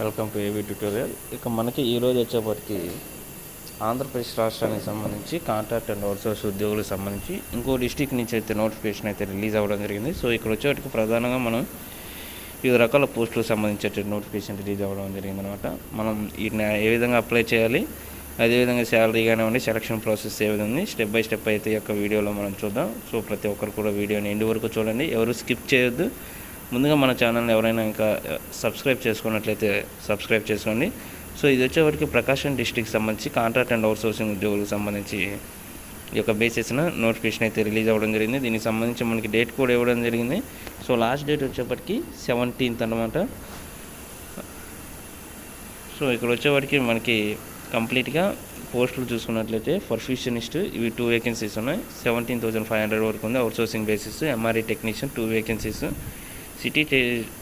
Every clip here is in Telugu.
Welcome to AV tutorial. ఇక మనకి ఈరోజు వచ్చేప్పటికి ఆంధ్రప్రదేశ్ రాష్ట్రానికి సంబంధించి కాంట్రాక్ట్ అండ్ అవుట్సోర్స్ ఉద్యోగులకు సంబంధించి ఇంకో డిస్టిక్ నుంచి అయితే నోటిఫికేషన్ అయితే రిలీజ్ అవ్వడం జరిగింది. సో ఇక్కడ వచ్చేటికి ప్రధానంగా మనం వివిధ రకాల పోస్టులకు సంబంధించి నోటిఫికేషన్ రిలీజ్ అవ్వడం జరిగింది అనమాట. మనం వీటిని ఏ విధంగా అప్లై చేయాలి, అదేవిధంగా శాలరీ కానివ్వండి, సెలక్షన్ ప్రాసెస్ ఏ విధంగా స్టెప్ బై స్టెప్ అయితే ఈ యొక్క వీడియోలో మనం చూద్దాం. సో ప్రతి ఒక్కరు కూడా వీడియోని ఎండ్ వరకు చూడండి, ఎవరు స్కిప్ చేయొద్దు. ముందుగా మన ఛానల్ని ఎవరైనా ఇంకా సబ్స్క్రైబ్ చేసుకున్నట్లయితే సబ్స్క్రైబ్ చేసుకోండి. సో ఇది వచ్చేవరకు ప్రకాశం డిస్ట్రిక్ట్కి సంబంధించి కాంట్రాక్ట్ అండ్ అవుట్సోర్సింగ్ ఉద్యోగులకు సంబంధించి ఈ యొక్క బేసిస్న నోటిఫికేషన్ అయితే రిలీజ్ అవ్వడం జరిగింది. దీనికి సంబంధించి మనకి డేట్ కూడా ఇవ్వడం జరిగింది. సో లాస్ట్ డేట్ వచ్చేప్పటికి 17th అనమాట. సో ఇక్కడ వచ్చేవాడికి మనకి కంప్లీట్గా పోస్టులు చూసుకున్నట్లయితే పర్ఫ్యూషనిస్ట్ ఇవి 2 వేకెన్సీస్ ఉన్నాయి. 17,500 వరకు ఉంది. Outsourcing basis. MRI technician 2 vacancies. City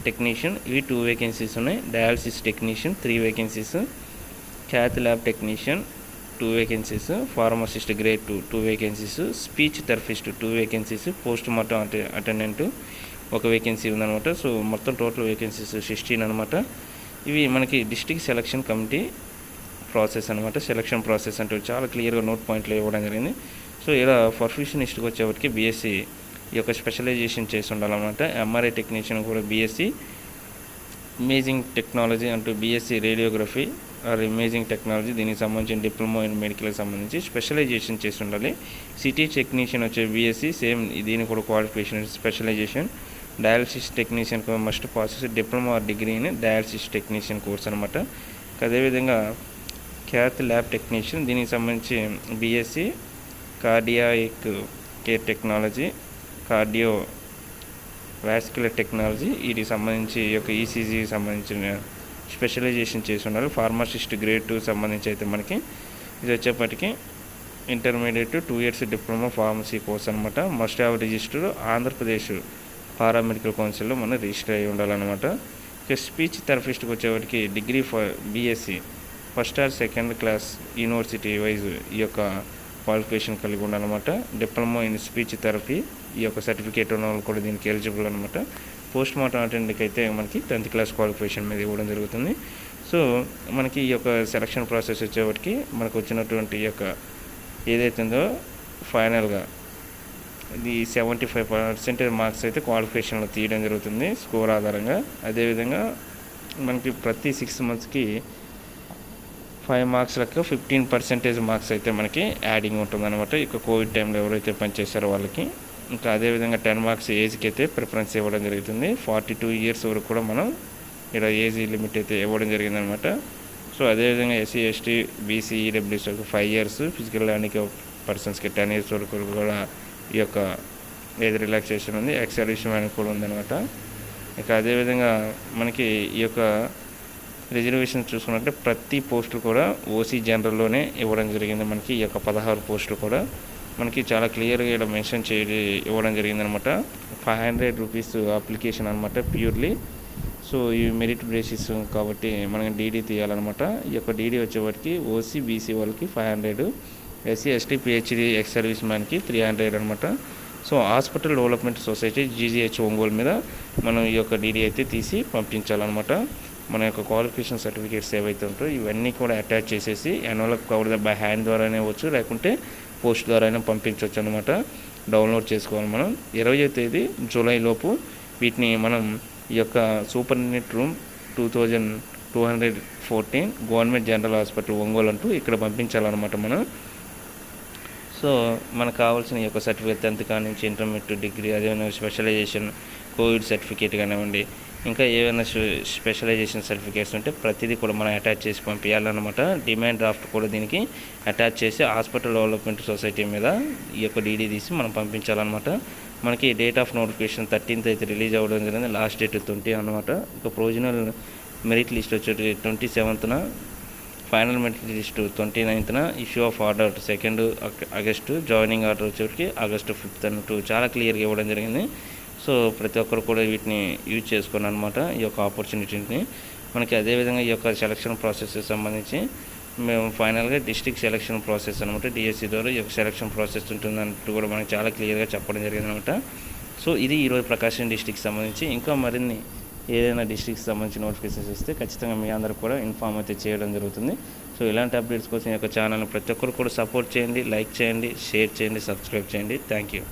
technician ఇవి 2 వేకెన్సీస్ ఉన్నాయి. Dialysis technician 3 vacancies. Cath lab technician 2 vacancies. Pharmacist grade 2 vacancies. Speech therapist 2 vacancies. Post mortem attendant 1 vacancy ఉందన్నమాట. సో మొత్తం టోటల్ వేకెన్సీస్ 16 అనమాట. ఇవి మనకి డిస్ట్రిక్ట్ సెలక్షన్ కమిటీ ప్రాసెస్ అనమాట. సెలక్షన్ ప్రాసెస్ అంటే చాలా క్లియర్గా నోట్ పాయింట్లు ఇవ్వడం జరిగింది. సో ఇలా పర్ఫ్యూషనిస్ట్కి వచ్చేవరకు బీఎస్సీ ఈ యొక్క స్పెషలైజేషన్ చేసి ఉండాలన్నమాట. ఎంఆర్ఐ టెక్నీషియన్ కూడా బీఎస్సీ ఇమేజింగ్ టెక్నాలజీ అంటూ BSc radiography or imaging technology, దీనికి సంబంధించిన డిప్లొమా ఇన్ మెడికల్కి సంబంధించి స్పెషలైజేషన్ చేసి ఉండాలి. సిటీ టెక్నీషియన్ వచ్చే బీఎస్సీ సేమ్ దీనికి కూడా qualification specialization. Dialysis technician must passes diploma or degree in dialysis technician course అనమాట. అదేవిధంగా క్యాత్ ల్యాబ్ టెక్నీషియన్ దీనికి సంబంధించి BSc cardiac care technology, cardiovascular technology, వీటికి సంబంధించి ఈ యొక్క ఈసీజీకి సంబంధించిన స్పెషలైజేషన్ చేసి ఉండాలి. ఫార్మసిస్ట్ గ్రేడ్ 2 సంబంధించి అయితే మనకి ఇది వచ్చేప్పటికి intermediate 2 years diploma pharmacy course అనమాట. Must have registered Andhra Pradesh paramedical కౌన్సిల్లో మనం రిజిస్టర్ అయ్యి ఉండాలన్నమాట. ఇక స్పీచ్ థెరపిస్ట్కి వచ్చేవాడికి degree BSc first or second class university wise ఈ యొక్క క్వాలిఫికేషన్ కలిగి ఉండాలన్నమాట. డిప్లొమా ఇన్ స్పీచ్ థెరపీ ఈ యొక్క సర్టిఫికేట్ ఉన్న వాళ్ళు కూడా దీనికి ఎలిజిబుల్ అనమాట. పోస్ట్ మార్టం అటెండెంట్కి అయితే మనకి 10th class క్వాలిఫికేషన్ మీద ఇవ్వడం జరుగుతుంది. సో మనకి ఈ యొక్క సెలక్షన్ ప్రాసెస్ వచ్చేవాటికి మనకు వచ్చినటువంటి ఈ యొక్క ఏదైతే ఉందో ఫైనల్గా ఇది 75% మార్క్స్ అయితే క్వాలిఫికేషన్లో తీయడం జరుగుతుంది స్కోర్ ఆధారంగా. అదేవిధంగా మనకి ప్రతి 6 monthsకి 5 marks లెక్క 15% మార్క్స్ అయితే మనకి యాడింగ్ ఉంటుందన్నమాట. ఇక కోవిడ్ టైంలో ఎవరైతే పనిచేస్తారో వాళ్ళకి. ఇంకా అదేవిధంగా 10 marks ఏజ్కి అయితే ప్రిఫరెన్స్ ఇవ్వడం జరుగుతుంది. 42 years వరకు కూడా మనం ఇలా ఏజ్ లిమిట్ అయితే ఇవ్వడం జరిగిందనమాట. సో అదేవిధంగా SC ST BC EWS 5 years, physical handicap పర్సన్స్కి 10 years వరకు కూడా ఈ యొక్క ఏజ్ రిలాక్సేషన్ ఉంది. ఎక్స్ సర్వీస్ మ్యాన్ కూడా ఉందన్నమాట. ఇక అదేవిధంగా మనకి ఈ యొక్క రిజర్వేషన్ చూసుకున్నట్టే ప్రతి పోస్టు కూడా ఓసీ జనరల్లోనే ఇవ్వడం జరిగింది. మనకి ఈ యొక్క 16 పోస్టులు కూడా మనకి చాలా క్లియర్గా ఇలా మెన్షన్ ఇవ్వడం జరిగిందనమాట. 500 rupees అప్లికేషన్ అనమాట ప్యూర్లీ. సో ఈ మెరిట్ బేసిస్ కాబట్టి మనం డీడీ తీయాలన్నమాట. ఈ యొక్క డీడీ వచ్చేవాటికి ఓసీ బీసీ వాళ్ళకి 500, SC ST PhD ex service మ్యాన్కి 300 అనమాట. So hospital development society GGH Ongole మీద మనం ఈ యొక్క డీడీ అయితే తీసి పంపించాలన్నమాట. మన యొక్క క్వాలిఫికేషన్ సర్టిఫికేట్స్ ఏవైతే ఉంటాయో ఇవన్నీ కూడా అటాచ్ చేసేసి ఎన్వలప్ కవర్ బై హ్యాండ్ ద్వారానే వచ్చు, లేకుంటే పోస్ట్ ద్వారా అయినా పంపించవచ్చు అనమాట. డౌన్లోడ్ చేసుకోవాలి మనం. 20వ తేదీ జూలై లోపు వీటిని మనం ఈ యొక్క superintendent room 2214 government general hospital Ongole అంటూ ఇక్కడ పంపించాలన్నమాట మనం. సో మనకు కావాల్సిన ఈ యొక్క సర్టిఫికేట్ 10th నుంచి ఇంటర్మీడియట్ డిగ్రీ, అదేవిధంగా స్పెషలైజేషన్ కోవిడ్ సర్టిఫికేట్ కానివ్వండి, ఇంకా ఏమైనా స్పెషలైజేషన్ సర్టిఫికేట్స్ ఉంటే ప్రతిదీ కూడా మనం అటాచ్ చేసి పంపించాలన్నమాట. డిమాండ్ డ్రాఫ్ట్ కూడా దీనికి అటాచ్ చేసి హాస్పిటల్ డెవలప్మెంట్ సొసైటీ మీద ఈ యొక్క డీడీ తీసి మనం పంపించాలన్నమాట. మనకి డేట్ ఆఫ్ నోటిఫికేషన్ 13th అయితే రిలీజ్ అవ్వడం జరిగింది. లాస్ట్ డేట్ 20 అనమాట. ఇక ప్రొవిజనల్ మెరిట్ లిస్ట్ వచ్చేటి 27th, final merit list 29th, issue of order 2nd August, joining order వచ్చేటికి August 5th అన్నట్టు చాలా క్లియర్గా ఇవ్వడం జరిగింది. సో ప్రతి ఒక్కరు కూడా వీటిని యూజ్ చేసుకోండి అనమాట, ఈ యొక్క ఆపర్చునిటీని. మనకి అదేవిధంగా ఈ యొక్క సెలక్షన్ ప్రాసెస్ సంబంధించి మేము ఫైనల్గా డిస్ట్రిక్ట్ సెలక్షన్ ప్రాసెస్ అనమాట, డిఎస్సి ద్వారా ఈ యొక్క సెలక్షన్ ప్రాసెస్ ఉంటుందంటూ కూడా మనకి చాలా క్లియర్గా చెప్పడం జరిగింది అనమాట. సో ఇది ఈరోజు ప్రకాశం డిస్ట్రిక్ట్ సంబంధించి. ఇంకా మరిన్ని ఏదైనా డిస్ట్రిక్ట్కి సంబంధించిన నోటిఫికేషన్స్ వస్తే ఖచ్చితంగా మీ అందరికి కూడా ఇన్ఫామ్ అయితే చేయడం జరుగుతుంది. సో ఇలాంటి అప్డేట్స్ కోసం ఈ యొక్క ఛానల్ని ప్రతి ఒక్కరు కూడా సపోర్ట్ చేయండి, లైక్ చేయండి, షేర్ చేయండి, సబ్స్క్రైబ్ చేయండి. Thank you.